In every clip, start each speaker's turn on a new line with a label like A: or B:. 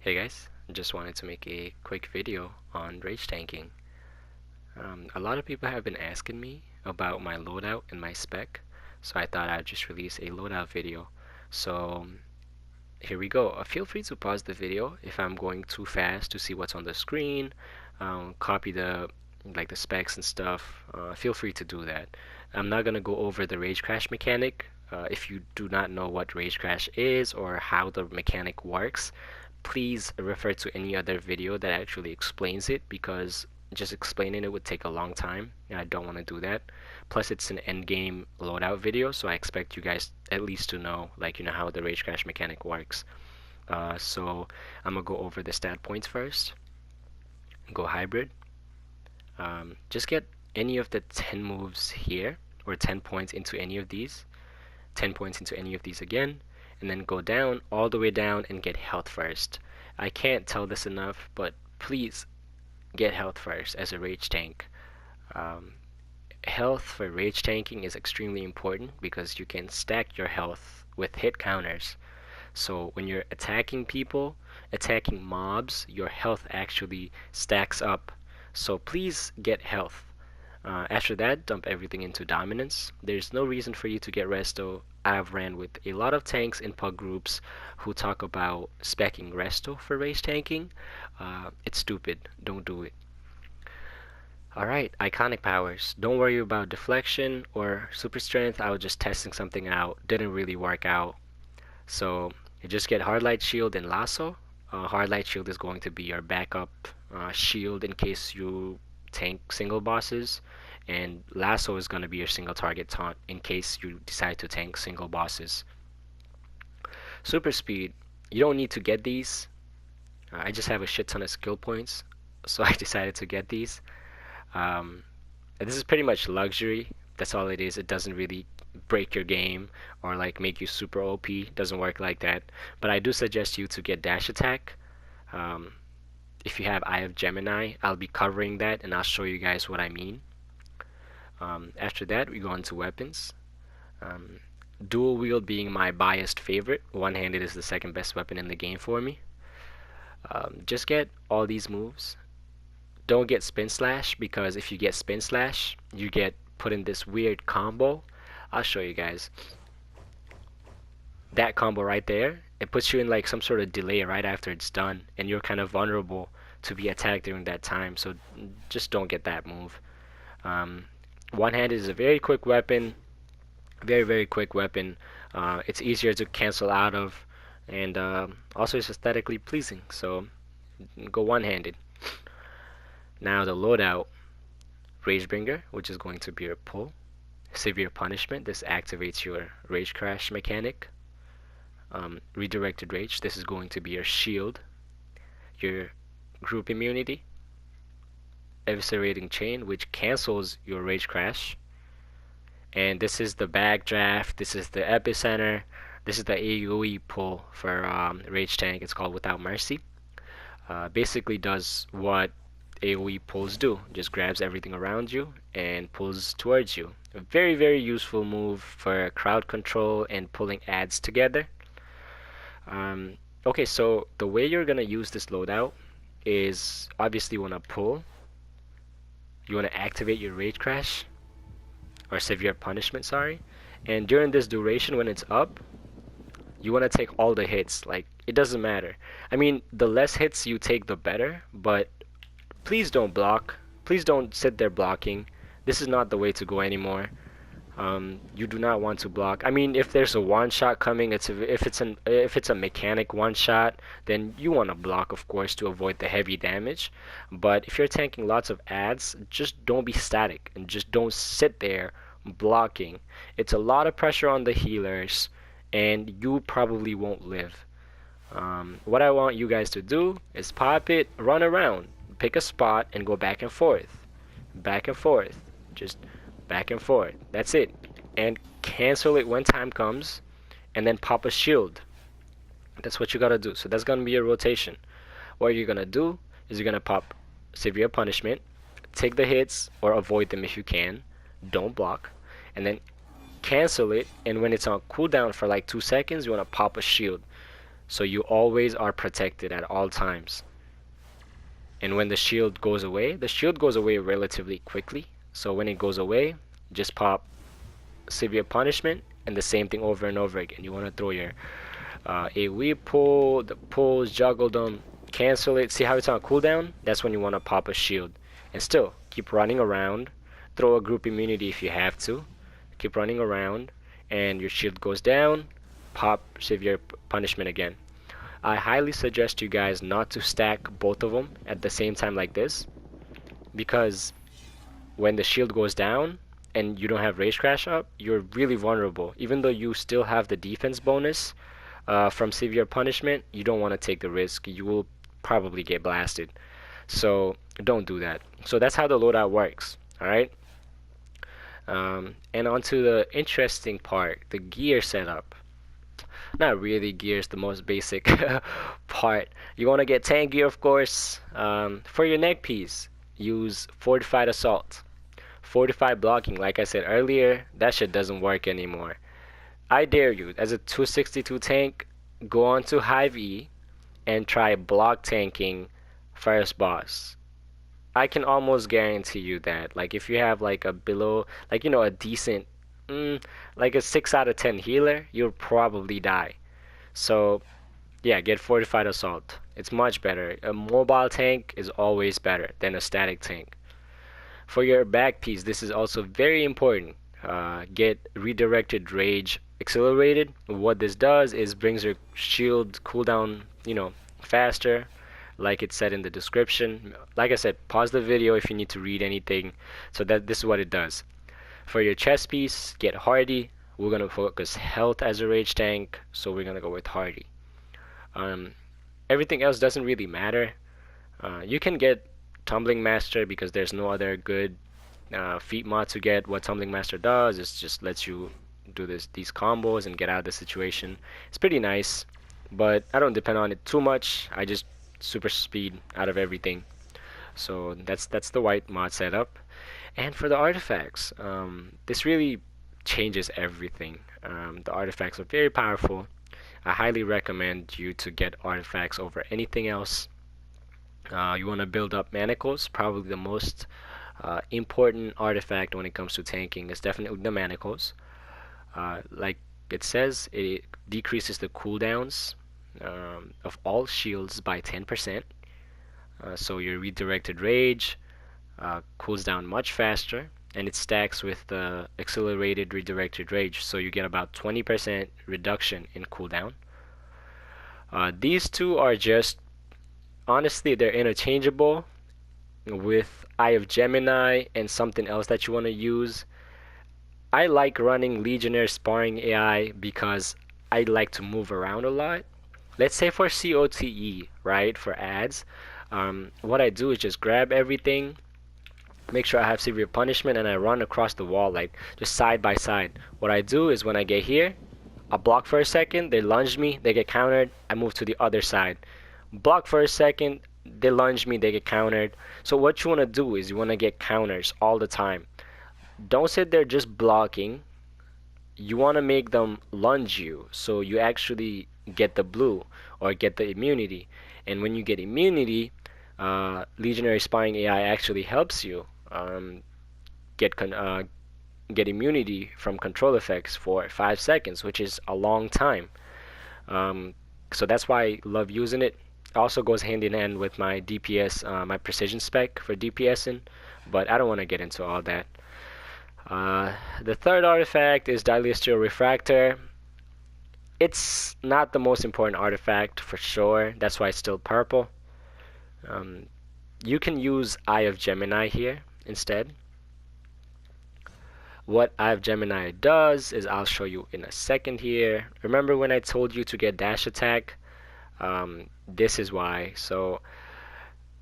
A: Hey guys, just wanted to make a quick video on rage tanking. A lot of people have been asking me about my loadout and my spec, so I thought I'd just release a loadout video. So here we go. Feel free to pause the video if I'm going too fast to see what's on the screen, copy the specs and stuff. Feel free to do that. I'm not gonna go over the rage crash mechanic. If you do not know what rage crash is or how the mechanic works, please refer to any other video that actually explains it, because just explaining it would take a long time and I don't want to do that. Plus it's an endgame loadout video, so I expect you guys at least to know how the rage crash mechanic works. So I'm gonna go over the stat points first. Go hybrid. Just get any of the 10 moves here, or 10 points into any of these, 10 points into any of these again, and then go down, all the way down, and get health first. I can't tell this enough, but please get health first as a rage tank. Health for rage tanking is extremely important because you can stack your health with hit counters. So when you're attacking people, attacking mobs, your health actually stacks up. So please get health. After that, dump everything into dominance. There's no reason for you to get resto. I've ran with a lot of tanks in pug groups who talk about specking resto for rage tanking. It's stupid. Don't do it. Alright, iconic powers. Don't worry about deflection or super strength. I was just testing something out. Didn't really work out. So you just get hard light shield and lasso. Hard light shield is going to be your backup shield in case you tank single bosses, and lasso is going to be your single target taunt in case you decide to tank single bosses. Super speed, you don't need to get these. I just have a shit ton of skill points, so I decided to get these. This is pretty much luxury. That's all it is. It doesn't really break your game or make you super OP. Doesn't work like that. But I do suggest you to get dash attack. If you have Eye of Gemini, I'll be covering that and I'll show you guys what I mean. After that, we go into weapons. Dual wield being my biased favorite. One-handed is the second best weapon in the game for me. Just get all these moves. Don't get spin slash, because if you get spin slash, you get put in this weird combo. I'll show you guys. That combo right there, it puts you in some sort of delay right after it's done, and you're kind of vulnerable to be attacked during that time, so just don't get that move. One-handed is a very quick weapon, very quick weapon. It's easier to cancel out of, and also it's aesthetically pleasing, so go one-handed. Now the loadout, Ragebringer, which is going to be your pull. Severe Punishment, this activates your Rage Crash mechanic. Redirected Rage, this is going to be your shield. Your Group Immunity. Eviscerating Chain, which cancels your Rage Crash. And this is the Backdraft, this is the Epicenter, this is the AoE pull for Rage Tank. It's called Without Mercy. Basically does what AoE pulls do, just grabs everything around you and pulls towards you. A very useful move for crowd control and pulling ads together. Okay, so the way you're gonna use this loadout is obviously you wanna pull, you wanna activate your Rage Crash or Severe Punishment, sorry, and during this duration when it's up, you wanna take all the hits. It doesn't matter. I mean, the less hits you take, the better, but please don't block. Please don't sit there blocking. This is not the way to go anymore. You do not want to block. I mean, if there's a one-shot coming, if it's a mechanic one-shot, then you want to block, of course, to avoid the heavy damage. But if you're tanking lots of ads, just don't be static and just don't sit there blocking. It's a lot of pressure on the healers, and you probably won't live. What I want you guys to do is pop it, run around. Pick a spot and go back and forth, just back and forth. That's it. And cancel it when time comes, and then pop a shield. That's what you gotta do. So that's gonna be your rotation. What you're gonna do is you're gonna pop Severe Punishment, take the hits or avoid them if you can, don't block, and then cancel it. And when it's on cooldown for 2 seconds, you wanna pop a shield. So you always are protected at all times. And when the shield goes away relatively quickly. So when it goes away, just pop severe punishment and the same thing over and over again. You want to throw your AoE pull, the pulls, juggle them, cancel it. See how it's on cooldown? That's when you want to pop a shield. And still, keep running around. Throw a group immunity if you have to. Keep running around, and your shield goes down. Pop severe punishment again. I highly suggest you guys not to stack both of them at the same time like this, because when the shield goes down and you don't have rage crash up, you're really vulnerable. Even though you still have the defense bonus from severe punishment, you don't want to take the risk. You will probably get blasted. So don't do that. So that's how the loadout works. All right. And on to the interesting part, the gear setup. Not really, gear is the most basic part. You want to get tank gear, of course. For your neck piece, use fortified assault. Fortified blocking, like I said earlier, that shit doesn't work anymore. I dare you, as a 262 tank, go on to Hive E and try block tanking first boss. I can almost guarantee you that, like, if you have like a below, like, a decent, like a 6 out of 10 healer, you'll probably die. So yeah, get fortified assault. It's much better. A mobile tank is always better than a static tank. For your back piece, this is also very important. Get redirected rage accelerated. What this does is brings your shield cooldown, faster, like it said in the description. Like I said, pause the video if you need to read anything. So that this is what it does. For your chest piece, get hardy. We're gonna focus health as a rage tank, so we're gonna go with hardy. Um, Everything else doesn't really matter. You can get Tumbling Master because there's no other good feat mod to get. What Tumbling Master does is just lets you do these combos and get out of the situation. It's pretty nice, but I don't depend on it too much. I just super speed out of everything. So that's the white mod setup. And for the artifacts, this really changes everything. The artifacts are very powerful. I highly recommend you to get artifacts over anything else. You want to build up manacles. Probably the most important artifact when it comes to tanking is definitely the manacles. Like it says, it decreases the cooldowns of all shields by 10%. So your redirected rage cools down much faster, and it stacks with the accelerated redirected rage, so you get about 20% reduction in cooldown. These two are just, honestly, they're interchangeable with Eye of Gemini and something else that you want to use. I like running Legionnaire Sparring AI because I like to move around a lot. Let's say for COTE, right, for ads, what I do is just grab everything, make sure I have severe punishment, and I run across the wall, like just side by side. What I do is when I get here, I block for a second, they lunge me, they get countered, I move to the other side. Block for a second, they lunge me, they get countered. So what you want to do is you want to get counters all the time. Don't sit there just blocking. You want to make them lunge you, so you actually get the blue or get the immunity. And when you get immunity, Legionary Sparring AI actually helps you get get immunity from control effects for 5 seconds, which is a long time. So that's why I love using it. Also goes hand in hand with my DPS, my precision spec for DPSing, but I don't want to get into all that. The third artifact is Dilithial Refractor. It's not the most important artifact for sure, that's why it's still purple. You can use Eye of Gemini here instead. What Eye of Gemini does is I'll show you in a second here. Remember when I told you to get dash attack? This is why. So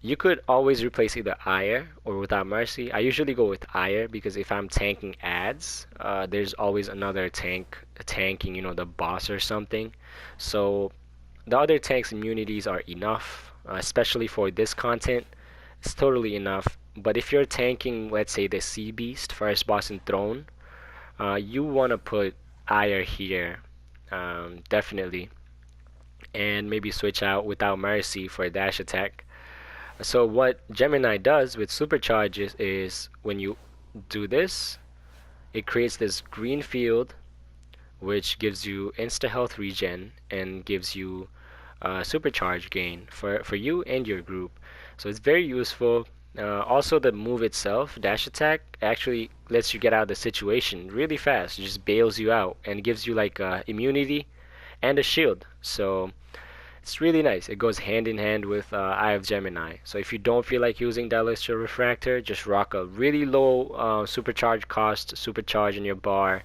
A: you could always replace either Ire or Without Mercy. I usually go with Ire because if I'm tanking ads, there's always another tank tanking, the boss or something. So the other tank's immunities are enough, especially for this content. It's totally enough. But if you're tanking, let's say the Sea Beast, First Boss and Throne, you want to put Ire here, definitely. and maybe switch out without mercy for a dash attack. So what Gemini does with supercharges is when you do this, it creates this green field which gives you insta health regen and gives you supercharge gain for you and your group. So it's very useful. Also, the move itself, dash attack, actually lets you get out of the situation really fast. It just bails you out and gives you like immunity and a shield. So it's really nice. It goes hand in hand with Eye of Gemini. So if you don't feel like using Diluxia Refractor, just rock a really low supercharge cost, supercharge in your bar,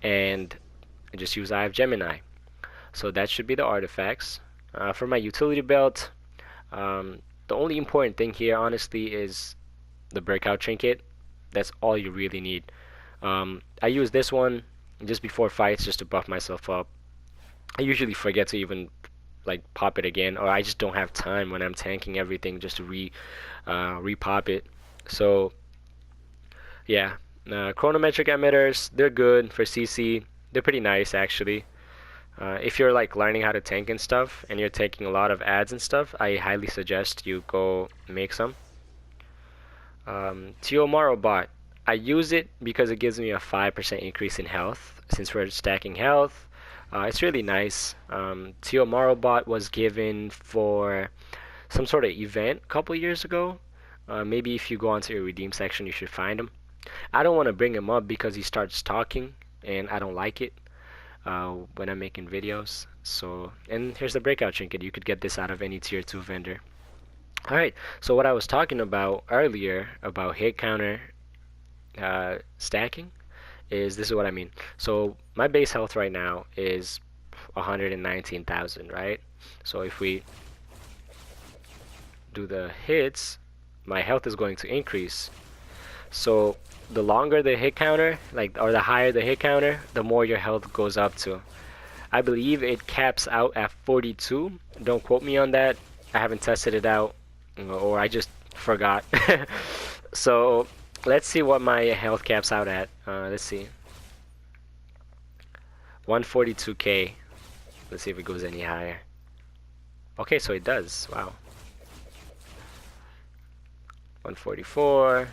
A: and just use Eye of Gemini. So that should be the artifacts. For my utility belt, the only important thing here, honestly, is the breakout trinket. That's all you really need. I use this one just before fights just to buff myself up. I usually forget to even like pop it again, or I just don't have time when I'm tanking everything just to re-pop it. So yeah, chronometric emitters, they're good for CC. They're pretty nice actually. If you're like learning how to tank and stuff, and you're taking a lot of ads and stuff, I highly suggest you go make some. Dcuo bot, I use it because it gives me a 5% increase in health. Since we're stacking health, it's really nice. Dcuo bot was given for some sort of event a couple years ago. Maybe if you go onto your redeem section, you should find him. I don't want to bring him up because he starts talking, and I don't like it when I'm making videos. So, and here's the breakout trinket. You could get this out of any tier 2 vendor. Alright, so what I was talking about earlier about hit counter stacking is this is what I mean. So my base health right now is 119,000, right? So if we do the hits, my health is going to increase. So the longer the hit counter, like, or the higher the hit counter, the more your health goes up to. I believe it caps out at 42. Don't quote me on that. I haven't tested it out, or I just forgot. So let's see what my health caps out at. Let's see. 142k. Let's see if it goes any higher. Okay, so it does. Wow. 144.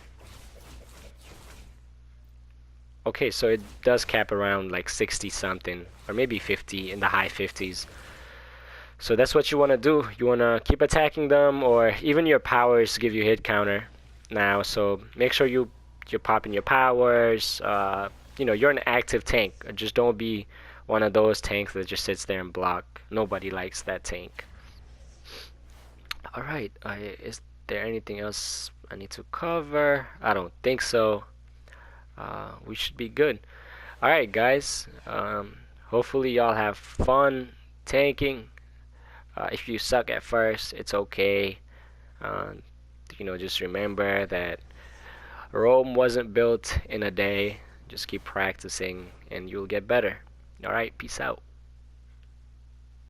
A: Okay, so it does cap around like 60 something, or maybe 50, in the high 50s. So that's what you want to do. You want to keep attacking them, or even your powers give you hit counter now. So make sure you're popping your powers. You're an active tank. Just don't be one of those tanks that just sits there and block. Nobody likes that tank. Alright, is there anything else I need to cover? I don't think so. We should be good. Alright guys, hopefully y'all have fun tanking. If you suck at first, it's okay. Just remember that Rome wasn't built in a day. Just keep practicing and you'll get better. Alright, peace out.